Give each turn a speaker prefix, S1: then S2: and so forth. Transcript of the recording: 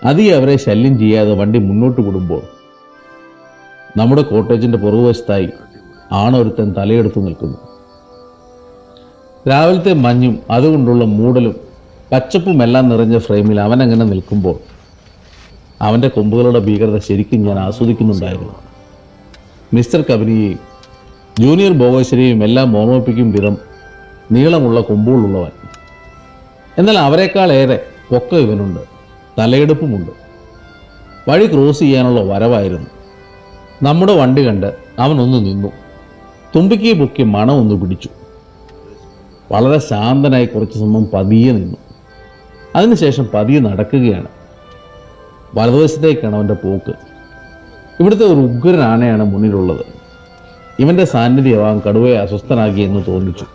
S1: അധികം അവരെ ശല്യം ചെയ്യാതെ വണ്ടി മുന്നോട്ട് വിടുമ്പോൾ നമ്മുടെ കോട്ടേജിന്റെ പുറകുവശത്തായി ആണൊരുത്തൻ തലയെടുത്ത് നിൽക്കുന്നു. രാവിലത്തെ മഞ്ഞും അതുകൊണ്ടുള്ള മൂടലും പച്ചപ്പുമെല്ലാം നിറഞ്ഞ ഫ്രെയിമിൽ അവനങ്ങനെ നിൽക്കുമ്പോൾ അവൻ്റെ കൊമ്പുകളുടെ ഭീകരത ശരിക്കും ഞാൻ ആസ്വദിക്കുന്നുണ്ടായിരുന്നു. മിസ്റ്റർ കബനിയെയും ജൂനിയർ ബോഗേശ്വരിയെയും എല്ലാം ഓർമ്മിപ്പിക്കും വിധം നീളമുള്ള കൊമ്പുകളുള്ളവൻ. എന്നാൽ അവരെക്കാളേറെ പൊക്കം ഇവനുണ്ട്, തലയെടുപ്പുമുണ്ട്. വഴി ക്രോസ് ചെയ്യാനുള്ള വരവായിരുന്നു. നമ്മുടെ വണ്ടി കണ്ട് അവനൊന്ന് നിന്നു. തുമ്പിക്ക് പൊക്കി മണം ഒന്ന് പിടിച്ചു. വളരെ ശാന്തനായി കുറച്ച് സമയം പതിയെ നിന്നു. അതിനുശേഷം പതിയെ നടക്കുകയാണ്. വലതുവശത്തേക്കാണ് അവൻ്റെ പോക്ക്. ഇവിടുത്തെ ഒരു ഉഗ്രൻ ആനയാണ് മുന്നിലുള്ളത്. ഇവൻ്റെ സാന്നിധ്യം അവൻ കടുവയെ അസ്വസ്ഥനാക്കി എന്ന് തോന്നിച്ചു.